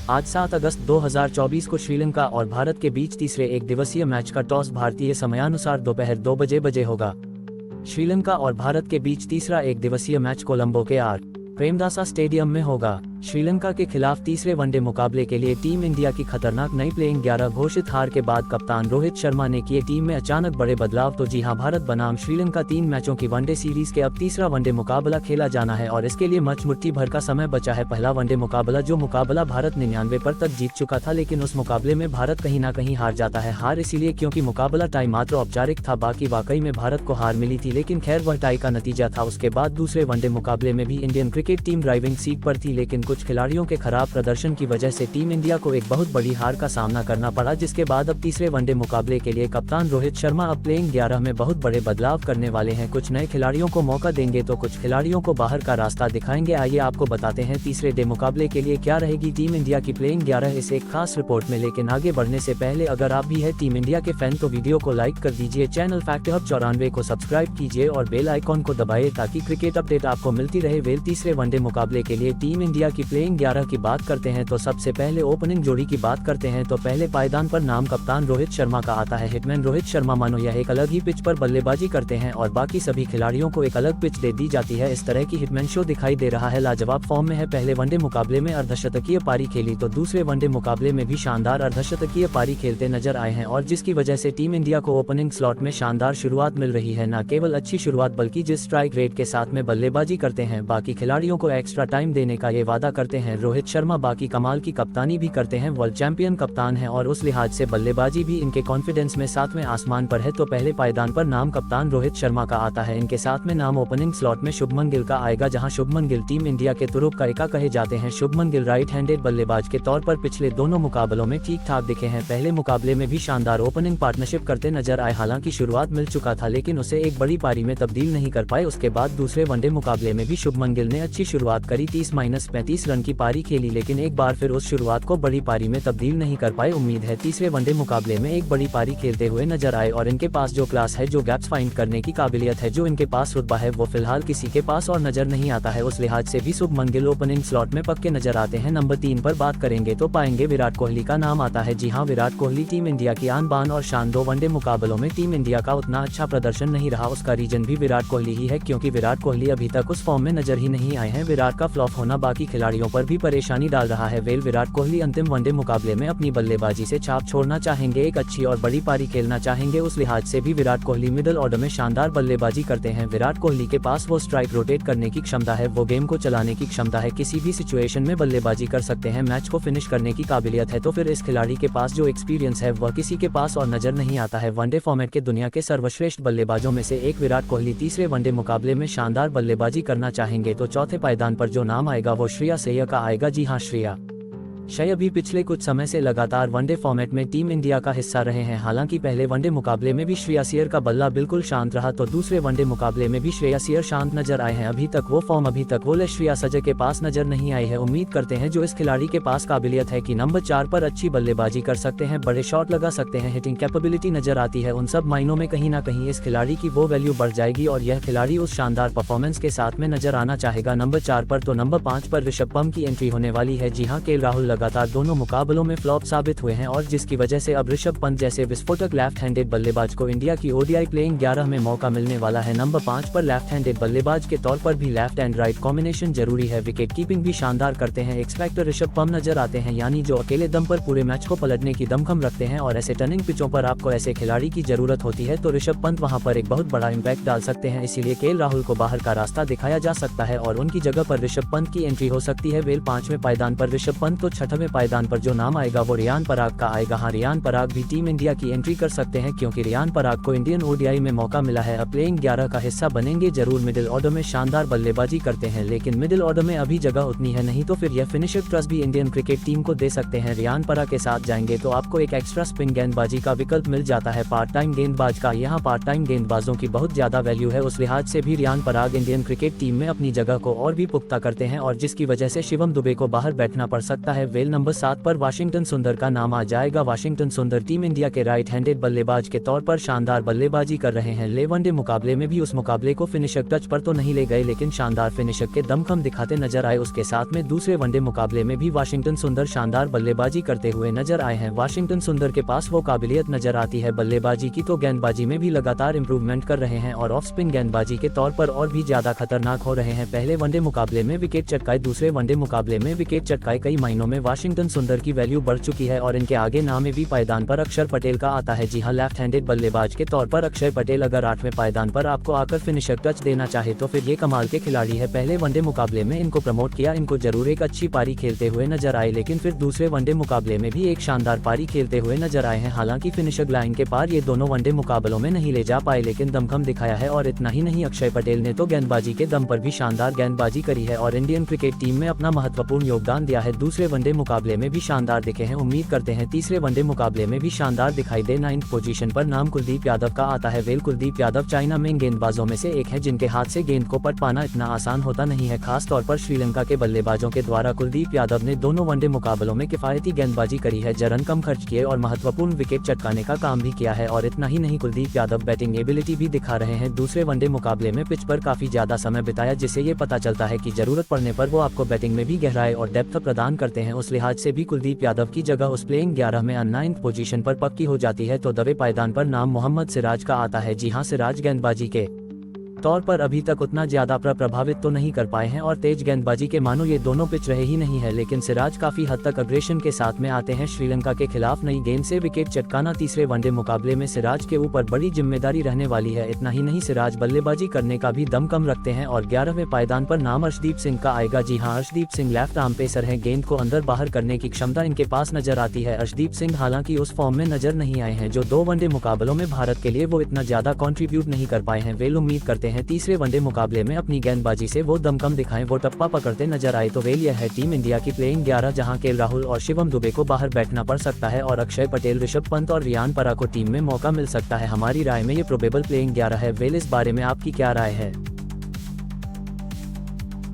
आज 7 अगस्त 2024 को श्रीलंका और भारत के बीच तीसरे एक दिवसीय मैच का टॉस भारतीय समयानुसार दोपहर 2 बजे होगा। श्रीलंका और भारत के बीच तीसरा एक दिवसीय मैच कोलंबो के आर प्रेमदासा स्टेडियम में होगा। श्रीलंका के खिलाफ तीसरे वनडे मुकाबले के लिए टीम इंडिया की खतरनाक नई प्लेइंग 11 घोषित हार के बाद कप्तान रोहित शर्मा ने किए टीम में अचानक बड़े बदलाव। तो जी हां, भारत बनाम श्रीलंका 3 मैचों की वनडे सीरीज के अब तीसरा वनडे मुकाबला खेला जाना है और इसके लिए मुट्ठी भर का समय बचा है। पहला वनडे मुकाबला जो मुकाबला भारत 99 पर तक जीत चुका था, लेकिन उस मुकाबले में भारत कहीं ना कहीं हार जाता है। हार इसीलिए क्योंकि मुकाबला टाई मात्र औपचारिक था, बाकी वाकई में भारत को हार मिली थी, लेकिन खैर वह टाई का नतीजा था। उसके बाद दूसरे वनडे मुकाबले में भी Indian cricket team driving seat पर थी, लेकिन कुछ खिलाड़ियों के खराब प्रदर्शन की वजह से टीम इंडिया को एक बहुत बड़ी हार का सामना करना पड़ा, जिसके बाद अब तीसरे वनडे मुकाबले के लिए कप्तान रोहित शर्मा अब प्लेइंग 11 में बहुत बड़े बदलाव करने वाले हैं। कुछ नए खिलाड़ियों को मौका देंगे तो कुछ खिलाड़ियों को बाहर का रास्ता दिखाएंगे। आइए आपको बताते हैं तीसरे डे मुकाबले के लिए क्या रहेगी टीम इंडिया की प्लेइंग 11 इस एक खास रिपोर्ट में। लेकिन आगे बढ़ने से पहले अगर आप भी है टीम इंडिया के फैन तो वीडियो को लाइक कर दीजिए, चैनल फैक्ट हब 94 को सब्सक्राइब कीजिए और बेल आइकॉन को दबाइए ताकि क्रिकेट अपडेट आपको मिलती रहे। तीसरे वनडे मुकाबले के लिए टीम इंडिया की प्लेइंग 11 की बात करते हैं तो सबसे पहले ओपनिंग जोड़ी की बात करते हैं तो पहले पायदान पर नाम कप्तान रोहित शर्मा का आता है। हिटमैन रोहित शर्मा मानो यह एक अलग ही पिच पर बल्लेबाजी करते हैं और बाकी सभी खिलाड़ियों को एक अलग पिच दे दी जाती है। इस तरह की हिटमैन शो दिखाई दे रहा है। लाजवाब फॉर्म में है। पहले वनडे मुकाबले में अर्धशतकीय पारी खेली तो दूसरे वनडे मुकाबले में भी शानदार अर्धशतकीय पारी खेलते नजर आए हैं और जिसकी वजह से टीम इंडिया को ओपनिंग स्लॉट में शानदार शुरुआत मिल रही है। न केवल अच्छी शुरुआत बल्कि जिस स्ट्राइक रेट के साथ में बल्लेबाजी करते हैं, बाकी खिलाड़ियों को एक्स्ट्रा टाइम देने का ये वादा करते हैं। रोहित शर्मा बाकी कमाल की कप्तानी भी करते हैं। वर्ल्ड चैंपियन कप्तान है और उस लिहाज से बल्लेबाजी भी इनके कॉन्फिडेंस में 7वें आसमान पर है। तो पहले पायदान पर नाम कप्तान रोहित शर्मा का आता है। इनके साथ में नाम ओपनिंग स्लॉट में शुभमन गिल का आएगा, जहां शुभमन गिल टीम इंडिया के तुरुप का एका कहे जाते हैं। शुभमन गिल राइट हैंडेड बल्लेबाज के तौर पर पिछले दोनों मुकाबलों में ठीक ठाक दिखे हैं। पहले मुकाबले में भी शानदार ओपनिंग पार्टनरशिप करते नजर आए। हालांकि शुरुआत मिल चुका था लेकिन उसे एक बड़ी पारी में तब्दील नहीं कर पाए। उसके बाद दूसरे वनडे मुकाबले में भी शुभमन गिल ने अच्छी शुरुआत करी, 30-35 रन की पारी खेली, लेकिन एक बार फिर उस शुरुआत को बड़ी पारी में तब्दील नहीं कर पाए। उम्मीद है तीसरे वनडे मुकाबले में एक बड़ी पारी खेलते हुए नजर आए और इनके पास जो क्लास है, जो गैप्स फाइंड करने की काबिलियत है, जो इनके पास रुतबा है, वो फिलहाल किसी के पास और नजर नहीं आता है। उस लिहाज से भी शुभमन गिल ओपनिंग स्लॉट में पक्के नजर आते हैं। नंबर 3 पर बात करेंगे तो पाएंगे विराट कोहली का नाम आता है। जी हां, विराट कोहली टीम इंडिया की आन बान और शान। 2 वनडे मुकाबलों में टीम इंडिया का उतना अच्छा प्रदर्शन नहीं रहा। उसका रीजन भी विराट कोहली ही है, क्योंकि विराट कोहली अभी तक उस फॉर्म में नजर ही नहीं आए हैं। विराट का फ्लॉप होना बाकी खिलाड़ियों पर भी परेशानी डाल रहा है। विराट कोहली अंतिम वनडे मुकाबले में अपनी बल्लेबाजी से छाप छोड़ना चाहेंगे, एक अच्छी और बड़ी पारी खेलना चाहेंगे। उस लिहाज से भी विराट कोहली मिडिल ऑर्डर में शानदार बल्लेबाजी करते हैं। विराट कोहली के पास वो स्ट्राइक रोटेट करने की क्षमता है, वो गेम को चलाने की क्षमता है, किसी भी सिचुएशन में बल्लेबाजी कर सकते हैं, मैच को फिनिश करने की काबिलियत है। तो फिर इस खिलाड़ी के पास जो एक्सपीरियंस है वह किसी के पास और नजर नहीं आता है। वनडे फॉर्मेट के दुनिया के सर्वश्रेष्ठ बल्लेबाजों में से एक विराट कोहली तीसरे वनडे मुकाबले में शानदार बल्लेबाजी करना चाहेंगे तो चौथे पायदान पर जो नाम आएगा वो श्रेयस अय्यर का आएगा। जी हां, श्रेयस अय्यर भी पिछले कुछ समय से लगातार वनडे फॉर्मेट में टीम इंडिया का हिस्सा रहे हैं। हालांकि पहले वनडे मुकाबले में भी श्रेयस अय्यर का बल्ला बिल्कुल शांत रहा तो दूसरे वनडे मुकाबले में भी श्रेयस अय्यर शांत नजर आए हैं। अभी तक वो श्रेयस अय्यर के पास नजर नहीं आई है। उम्मीद करते हैं जो इस खिलाड़ी के पास काबिलियत है कि नंबर 4 पर अच्छी बल्लेबाजी कर सकते हैं, बड़े शॉट लगा सकते हैं, हिटिंग कैपेबिलिटी नजर आती है, उन सब मायनों में कहीं ना कहीं इस खिलाड़ी की वो वैल्यू बढ़ जाएगी और यह खिलाड़ी उस शानदार परफॉर्मेंस के साथ में नजर आना चाहेगा। नंबर 4 पर तो नंबर 5 पर ऋषभ पंत की एंट्री होने वाली है। जी हां, केएल राहुल लगातार दोनों मुकाबलों में फ्लॉप साबित हुए हैं और जिसकी वजह से अब ऋषभ पंत जैसे विस्फोटक लेफ्ट हैंडेड बल्लेबाज को इंडिया की ओडीआई प्लेइंग 11 में मौका मिलने वाला है। नंबर 5 पर लेफ्ट हैंडेड बल्लेबाज के तौर पर भी लेफ्ट एंड राइट कॉम्बिनेशन जरूरी है। विकेट कीपिंग भी शानदार करते हैं। एक्स फैक्टर ऋषभ पंत नजर आते हैं, यानी जो अकेले दम पर पूरे मैच को पलटने की दमखम रखते हैं और ऐसे टर्निंग पिचों पर आपको ऐसे खिलाड़ी की जरूरत होती है तो ऋषभ पंत वहां पर एक बहुत बड़ा इम्पैक्ट डाल सकते हैं। इसीलिए केएल राहुल को बाहर का रास्ता दिखाया जा सकता है और उनकी जगह पर ऋषभ पंत की एंट्री हो सकती है। 5वें पायदान पर ऋषभ पंत तो 6वें पायदान पर जो नाम आएगा वो रियान पराग का आएगा। हाँ, रियान पराग भी टीम इंडिया की एंट्री कर सकते हैं क्योंकि रियान पराग को इंडियन ओडीआई में मौका मिला है। अब प्लेइंग 11 का हिस्सा बनेंगे जरूर। मिडिल ऑर्डर में शानदार बल्लेबाजी करते हैं, लेकिन मिडिल ऑर्डर में अभी जगह उतनी है नहीं, तो फिर यह फिनिशर ट्रस्ट भी इंडियन क्रिकेट टीम को दे सकते हैं। रियान पराग के साथ जाएंगे तो आपको एक एक्स्ट्रा स्पिन गेंदबाजी का विकल्प मिल जाता है पार्ट टाइम गेंदबाज का। यहाँ पार्ट टाइम गेंदबाजों की बहुत ज्यादा वैल्यू है। उस लिहाज से भी Riyan Parag Indian cricket team में अपनी जगह को और भी पुख्ता करते हैं और जिसकी वजह से शिवम दुबे को बाहर बैठना पड़ सकता है। वेल नंबर 7 पर वाशिंगटन सुंदर का नाम आ जाएगा। वाशिंगटन सुंदर टीम इंडिया के राइट हैंडेड बल्लेबाज के तौर पर शानदार बल्लेबाजी कर रहे हैं। वनडे मुकाबले में भी उस मुकाबले को फिनिशर टच पर तो नहीं ले गए, लेकिन शानदार फिनिशर के दमखम दिखाते नजर आए। उसके साथ में दूसरे वनडे मुकाबले में भी वाशिंगटन सुंदर शानदार बल्लेबाजी करते हुए नजर आए हैं। वाशिंगटन सुंदर के पास वो काबिलियत नजर आती है बल्लेबाजी की, तो गेंदबाजी में भी लगातार इंप्रूवमेंट कर रहे हैं और ऑफ स्पिन गेंदबाजी के तौर पर और भी ज्यादा खतरनाक हो रहे हैं। पहले वनडे मुकाबले में विकेट चटकाए, दूसरे वनडे मुकाबले में विकेट चटकाए। कई मायनों में वाशिंगटन सुंदर की वैल्यू बढ़ चुकी है और इनके आगे नाम भी पायदान पर अक्षर पटेल का आता है। जी हां, लेफ्ट हैंडेड बल्लेबाज के तौर पर अक्षर पटेल अगर 8वें पायदान पर आपको आकर फिनिशर टच देना चाहे तो फिर ये कमाल के खिलाड़ी है। पहले वनडे मुकाबले में इनको प्रमोट किया, इनको जरूर एक अच्छी पारी खेलते हुए नजर आए, लेकिन फिर दूसरे वनडे मुकाबले में भी एक शानदार पारी खेलते हुए नजर आए हैं। हालांकि फिनिशर लाइन के पार ये दोनों वनडे मुकाबलों में नहीं ले जा पाए, लेकिन दमखम दिखाया है। और इतना ही नहीं, अक्षय पटेल ने तो गेंदबाजी के दम पर भी शानदार गेंदबाजी करी है और इंडियन क्रिकेट टीम में अपना महत्वपूर्ण योगदान दिया है। दूसरे वनडे मुकाबले में भी शानदार दिखे हैं। उम्मीद करते हैं तीसरे वनडे मुकाबले में भी शानदार दिखाई दे। 9th पोजीशन पर नाम कुलदीप यादव का आता है। वेल कुलदीप यादव चाइना में गेंदबाजों में से एक है जिनके हाथ से गेंद को पट पाना इतना आसान होता नहीं है, खास तौर पर श्रीलंका के बल्लेबाजों के द्वारा। कुलदीप यादव ने दोनों वनडे मुकाबलों में किफायती गेंदबाजी करी है, रन कम खर्च किए और महत्वपूर्ण विकेट चटकाने का काम भी किया है। और इतना ही नहीं, कुलदीप यादव बैटिंग एबिलिटी भी दिखा रहे हैं। दूसरे वनडे मुकाबले में पिच पर काफी ज्यादा समय बिताया, जिससे ये पता चलता है कि जरूरत पड़ने पर वो आपको बैटिंग में भी गहराई और डेप्थ प्रदान करते हैं। उस लिहाज से भी कुलदीप यादव की जगह उस प्लेइंग 11 में 9th पोजीशन पर पक्की हो जाती है। तो 10वें पायदान पर नाम मोहम्मद सिराज का आता है। जी हां, सिराज गेंदबाजी के तौर पर अभी तक उतना ज्यादा प्रभावित तो नहीं कर पाए हैं और तेज गेंदबाजी के मानो ये दोनों पिच रहे ही नहीं है, लेकिन सिराज काफी हद तक अग्रेशन के साथ में आते हैं। श्रीलंका के खिलाफ नई गेंद से विकेट चटकाना तीसरे वनडे मुकाबले में सिराज के ऊपर बड़ी जिम्मेदारी रहने वाली है। इतना ही नहीं, सिराज बल्लेबाजी करने का भी दम कम रखते हैं और 11वें पायदान पर नाम अर्शदीप सिंह का आएगा। जी हाँ, Arshdeep Singh left arm pacer है। गेंद को अंदर बाहर करने की क्षमता इनके पास नजर आती है। अर्शदीप सिंह हालांकि उस फॉर्म में नजर नहीं आए हैं जो 2 वनडे मुकाबलों में भारत के लिए वो इतना ज्यादा कंट्रीब्यूट नहीं कर पाए हैं। वेल उम्मीद करते हैं तीसरे वनडे मुकाबले में अपनी गेंदबाजी से वो दमकम दिखाएं, वो टप्पा पकड़ते नजर आए। तो वेल यह है टीम इंडिया की प्लेइंग 11, जहां केएल राहुल और शिवम दुबे को बाहर बैठना पड़ सकता है और अक्षय पटेल, ऋषभ पंत और रियान परा को टीम में मौका मिल सकता है। हमारी राय में ये प्रोबेबल प्लेइंग 11 है। वेल, इस बारे में आपकी क्या राय है?